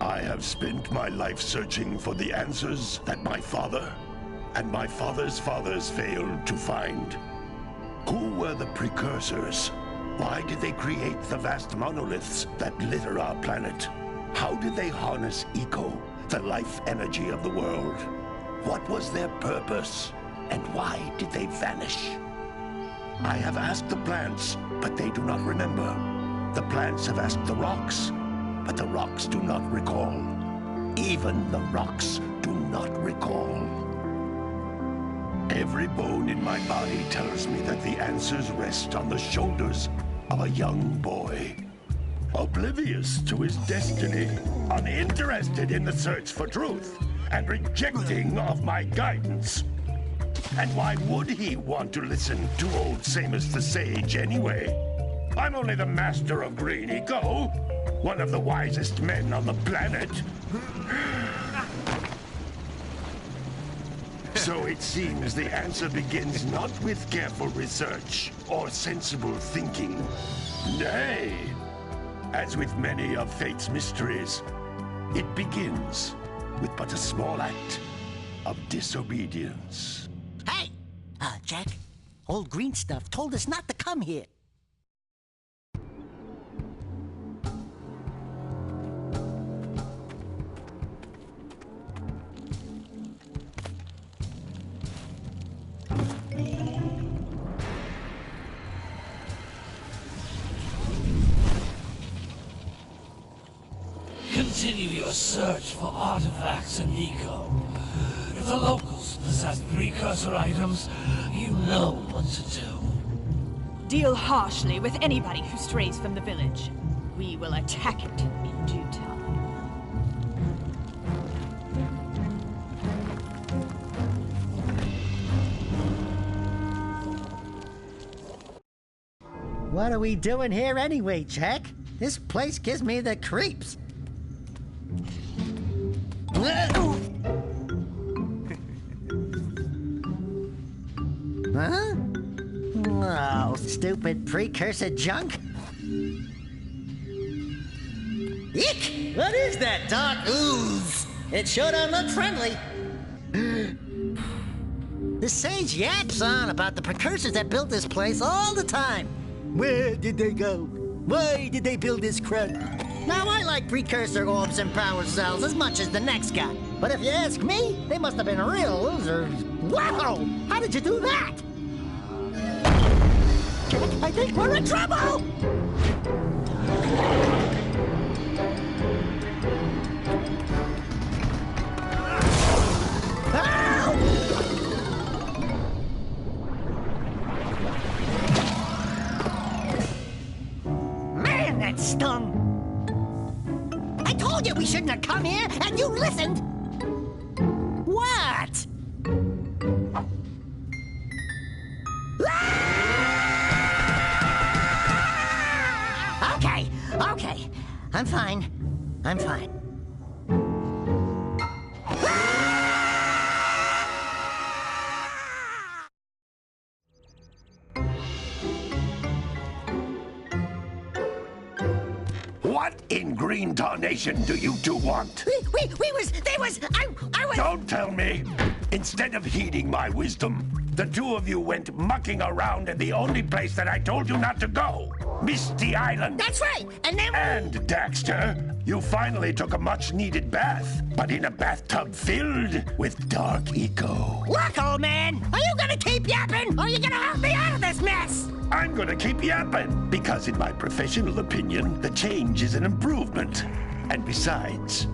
I have spent my life searching for the answers that my father and my father's fathers failed to find. Who were the precursors? Why did they create the vast monoliths that litter our planet? How did they harness eco, the life energy of the world? What was their purpose? And why did they vanish? I have asked the plants, but they do not remember. The plants have asked the rocks, but the rocks do not recall. Even the rocks do not recall. Every bone in my body tells me that the answers rest on the shoulders of a young boy. Oblivious to his destiny, uninterested in the search for truth, and rejecting of my guidance. And why would he want to listen to old Samus the Sage anyway? I'm only the master of green eco, one of the wisest men on the planet. So it seems the answer begins not with careful research or sensible thinking. Nay, as with many of fate's mysteries, it begins with but a small act of disobedience. Hey! Jack, old green stuff told us not to come here. Continue your search for artifacts and eco. If the locals possess precursor items, you know what to do. Deal harshly with anybody who strays from the village. We will attack it in due time. What are we doing here anyway, Jack? This place gives me the creeps. Huh? Oh, stupid precursor junk. Eek! What is that dark ooze? It sure don't look friendly. The sage yaps on about the precursors that built this place all the time. Where did they go? Why did they build this crud? Now, I like precursor orbs and power cells as much as the next guy. But if you ask me, they must have been real losers. Wow! How did you do that? I think we're in trouble! Man, that stung! I told you we shouldn't have come here, and you listened! What? Okay. I'm fine. What in green tarnation do you two want? I was... Don't tell me! Instead of heeding my wisdom, the two of you went mucking around in the only place that I told you not to go, Misty Island. That's right. And then... And, Daxter, you finally took a much-needed bath, but in a bathtub filled with dark eco. Look, old man, are you gonna keep yapping, or are you gonna help me out of this mess? I'm gonna keep yapping, because in my professional opinion, the change is an improvement. And besides,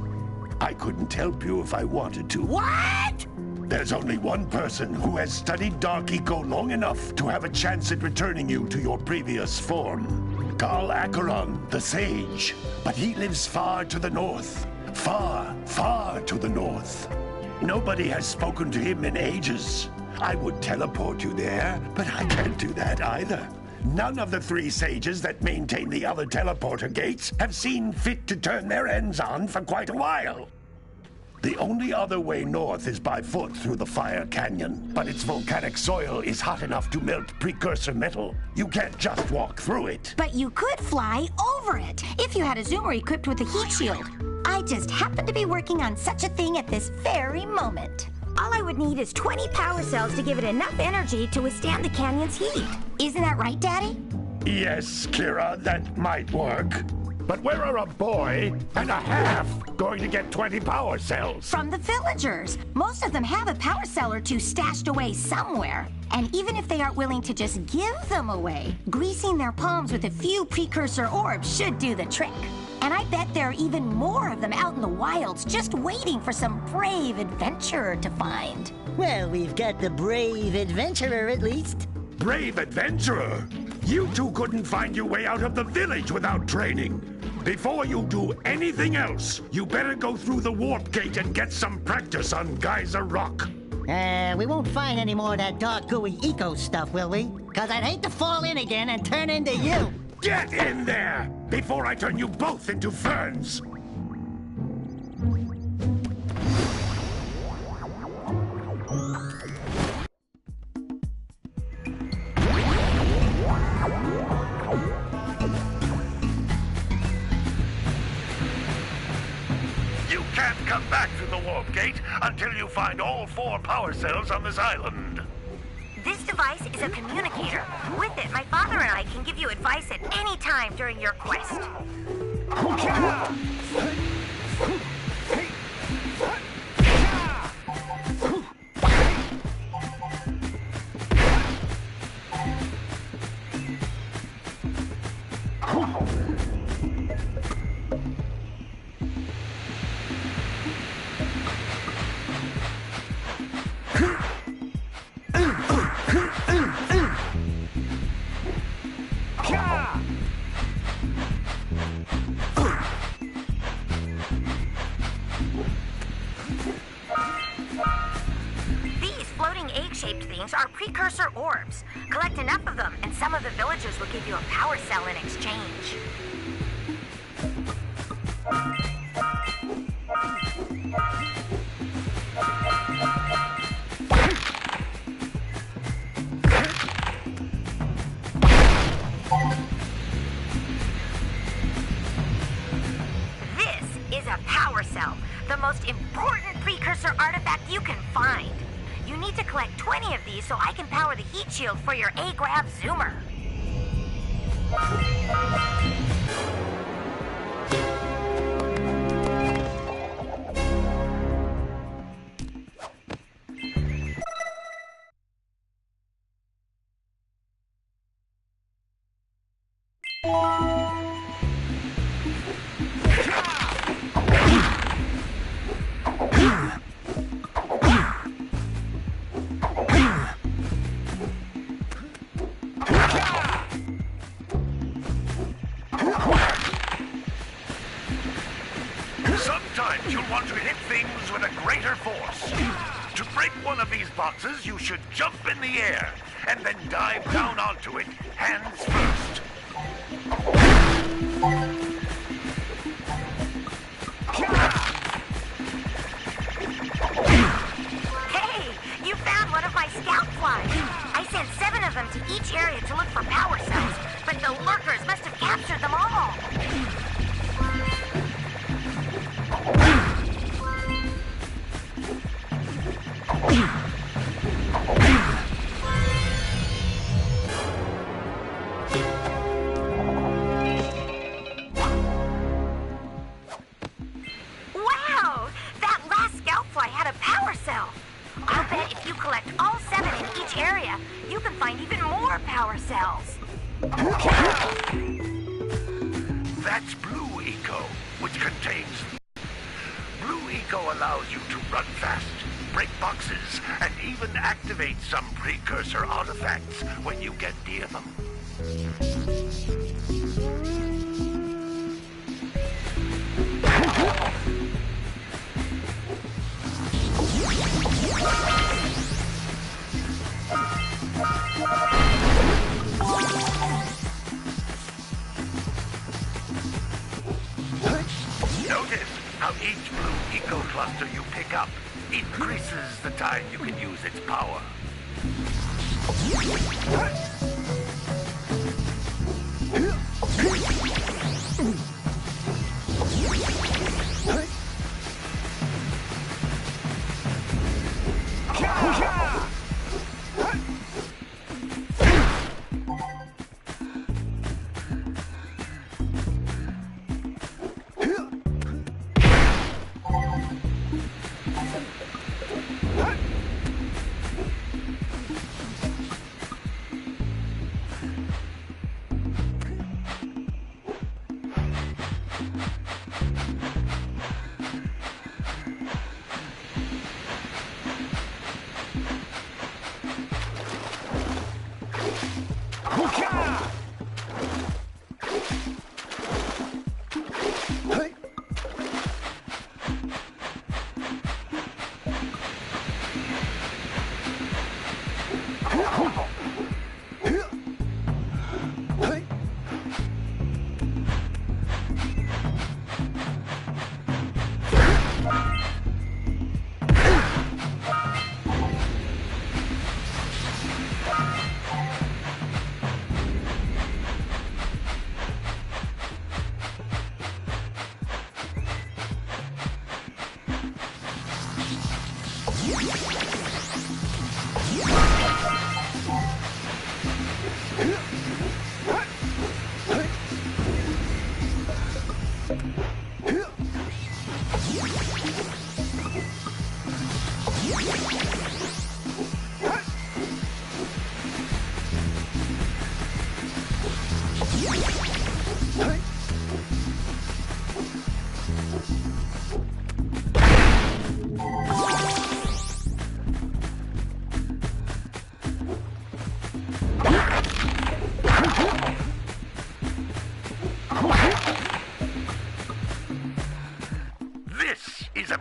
I couldn't help you if I wanted to. What? There's only one person who has studied Dark Eco long enough to have a chance at returning you to your previous form. Carl Acheron, the Sage. But he lives far to the north. Far, far to the north. Nobody has spoken to him in ages. I would teleport you there, but I can't do that either. None of the three sages that maintain the other teleporter gates have seen fit to turn their ends on for quite a while. The only other way north is by foot through the Fire Canyon, but its volcanic soil is hot enough to melt precursor metal. You can't just walk through it. But you could fly over it if you had a zoomer equipped with a heat shield. I just happen to be working on such a thing at this very moment. All I would need is 20 power cells to give it enough energy to withstand the canyon's heat. Isn't that right, Daddy? Yes, Kira, that might work. But where are a boy and a half going to get 20 power cells? From the villagers. Most of them have a power cell or two stashed away somewhere. And even if they aren't willing to just give them away, greasing their palms with a few precursor orbs should do the trick. And I bet there are even more of them out in the wilds just waiting for some brave adventurer to find. Well, we've got the brave adventurer at least. Brave adventurer? You two couldn't find your way out of the village without training. Before you do anything else, you better go through the warp gate and get some practice on Geyser Rock. We won't find any more of that dark gooey eco stuff, will we? Because I'd hate to fall in again and turn into you. Get in there before I turn you both into ferns. You can't come back through the warp gate until you find all 4 power cells on this island. This device is a communicator. With it, my father and I can give you advice at any time during your quest. Egg-shaped things are precursor orbs. Collect enough of them, and some of the villagers will give you a power cell in exchange. This is a power cell, the most important precursor artifact you can find. You need to collect 20 of these so I can power the heat shield for your A-Grav zoomer. Sometimes you'll want to hit things with a greater force. To break one of these boxes, you should jump in the air and then dive down onto it, hands first. Hey, you found one of my scout flies. I sent 7 of them to each area to look for power cells, but the lurkers must have captured them all. each area, you can find even more power cells. That's Blue Eco, which contains... Blue Eco allows you to run fast, break boxes, and even activate some precursor artifacts when you get near them. Notice how each Blue Eco cluster you pick up increases the time you can use its power.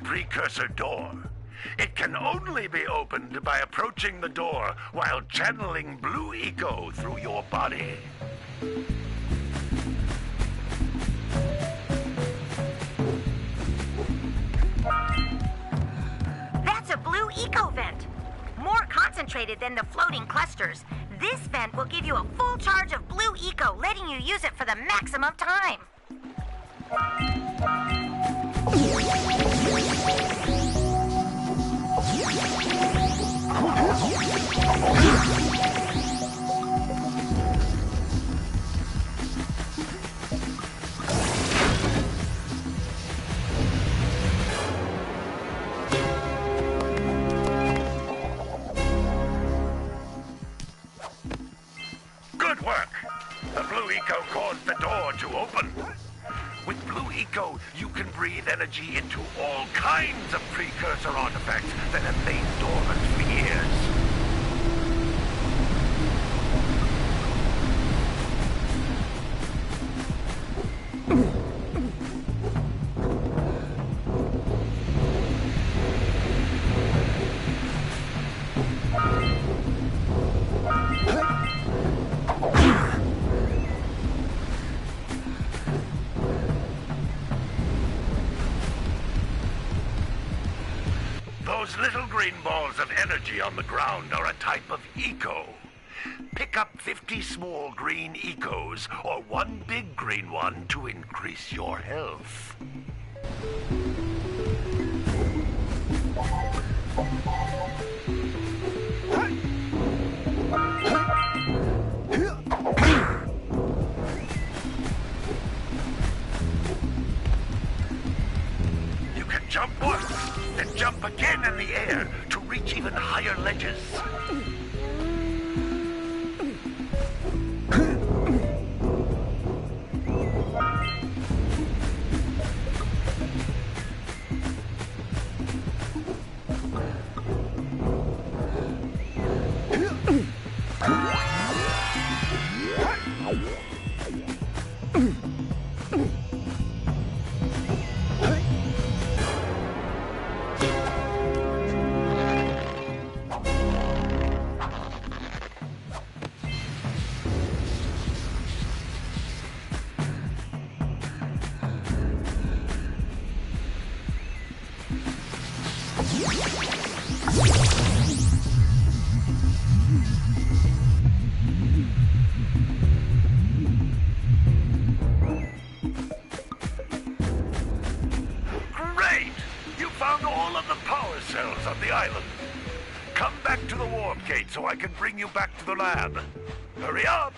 Precursor door. It can only be opened by approaching the door while channeling Blue Eco through your body. That's a Blue Eco vent. More concentrated than the floating clusters. This vent will give you a full charge of Blue Eco, letting you use it for the maximum time. Good work! The Blue Eco caused the door to open. With Blue Eco, you can breathe energy into all kinds of precursor artifacts that have lain dormant for years. Those little green balls of energy on the ground are a type of eco. Pick up 50 small green ecos or one big green one to increase your health. You can jump once, then jump again in the air to reach even higher ledges. gate so I can bring you back to the lab. Hurry up!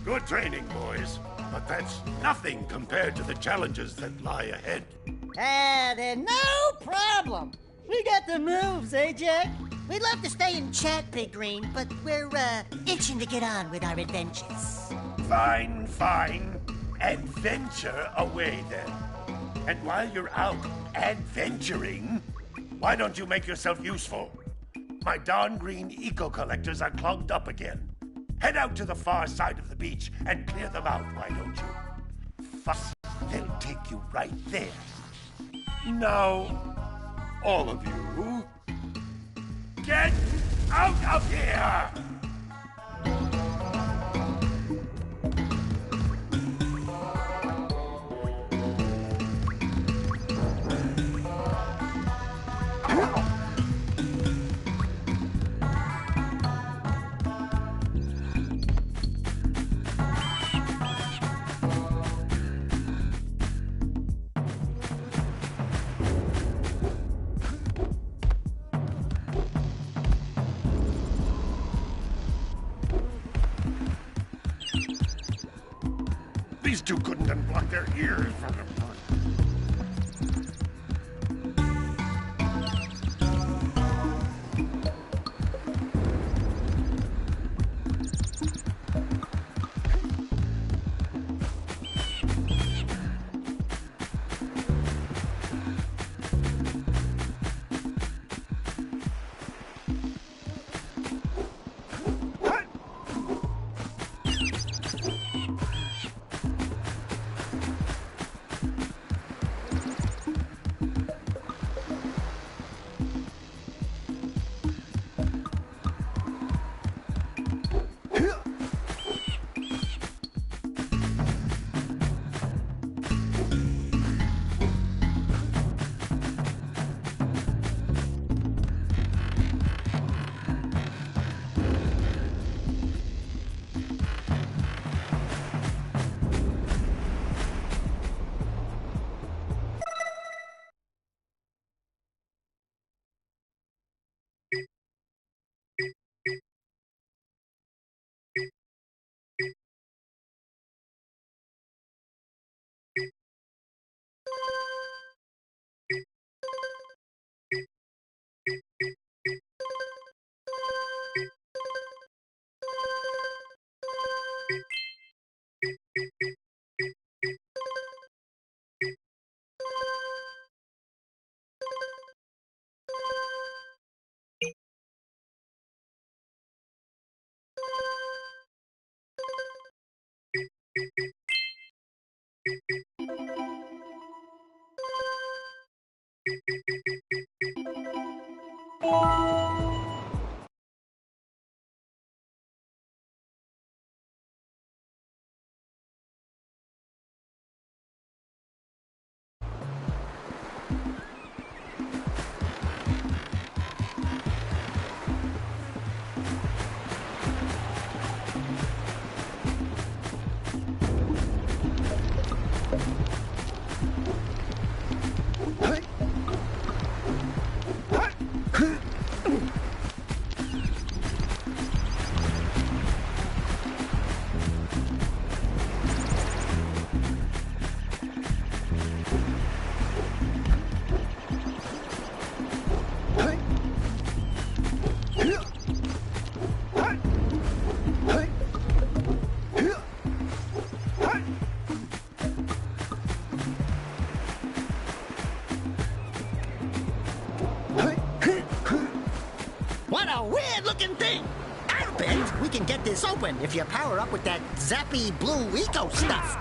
Good training, boys. But that's nothing compared to the challenges that lie ahead. Then no problem. We got the moves, eh, Jack? We'd love to stay and chat, Big Green, but we're, itching to get on with our adventures. Fine, fine. Adventure away, then. And while you're out adventuring, why don't you make yourself useful? My darn green eco-collectors are clogged up again. Head out to the far side of the beach and clear them out, why don't you? Fuss, they'll take you right there. Now, all of you, get out of here! These two couldn't unblock their ears from the... always open if you power up with that zappy blue eco stuff.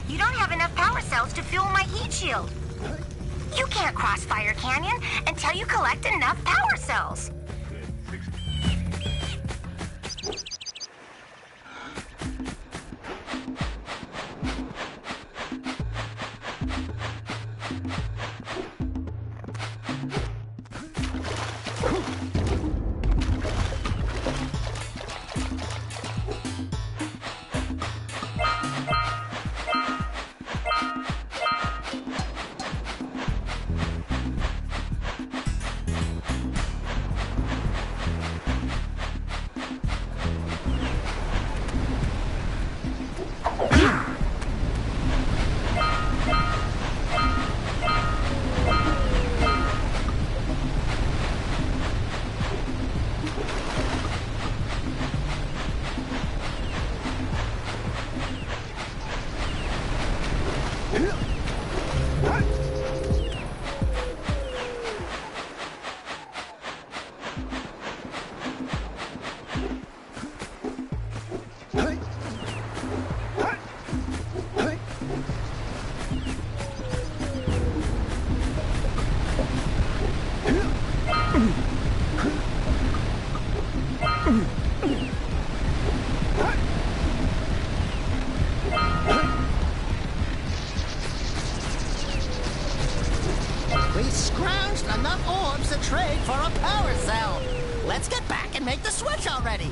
You don't have enough power cells to fuel my heat shield. You can't cross Fire Canyon until you collect enough power cells. We scrounged enough orbs to trade for a power cell. Let's get back and make the switch already.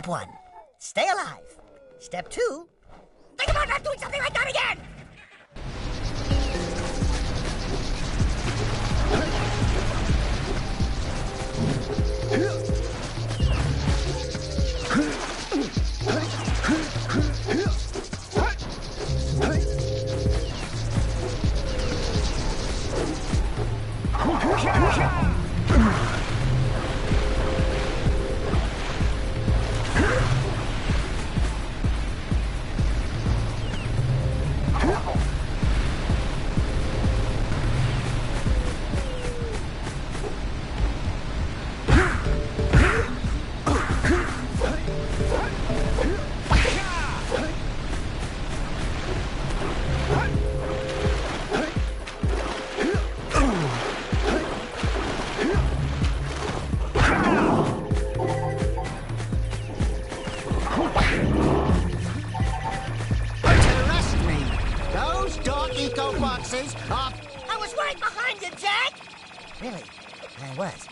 Step 1, stay alive. Step 2, think about not doing something like that again! I was right behind you, Jack! Really? I was.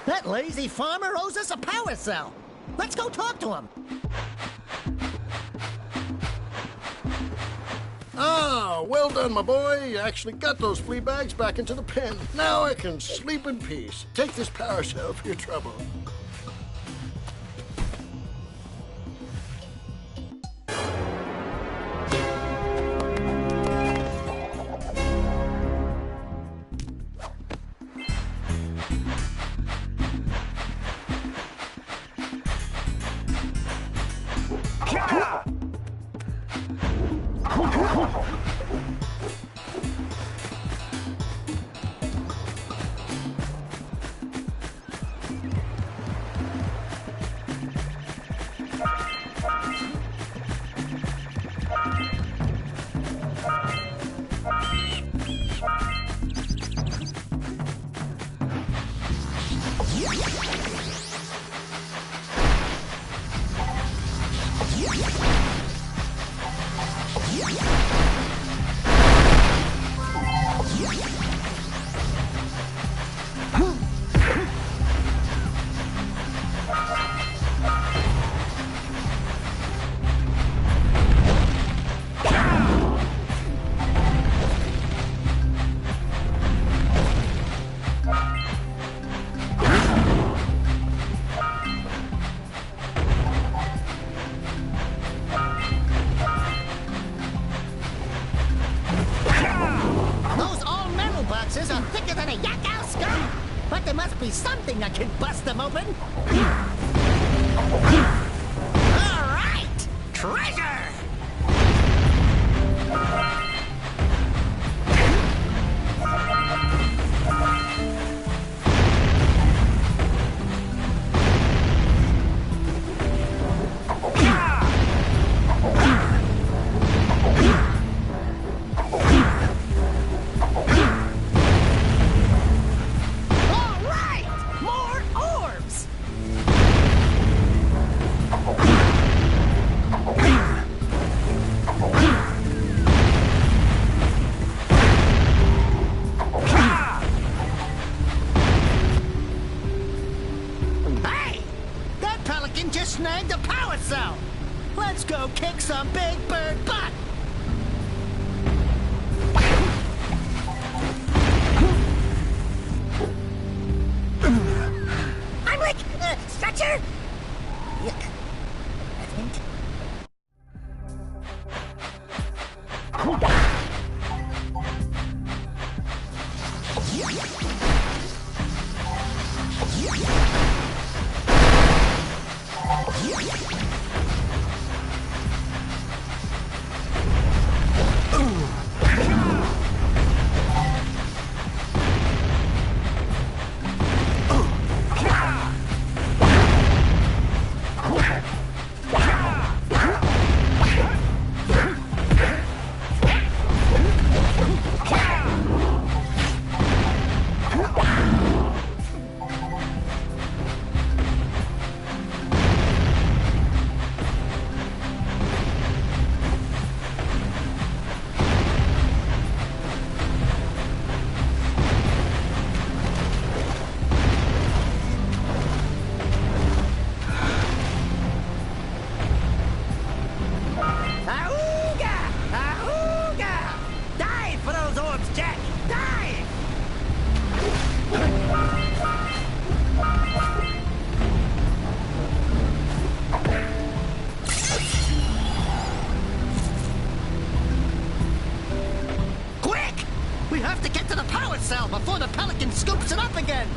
That lazy farmer owes us a power cell. Let's go talk to him. Ah, well done, my boy. You actually got those flea bags back into the pen. Now I can sleep in peace. Take this power cell for your trouble. must be something that can bust them open. All right! Treasure! Just snagged a power cell! Let's go kick some big bird butt! I'm like, stretcher? Yuck. I think. We have to get to the power cell before the pelican scoops it up again!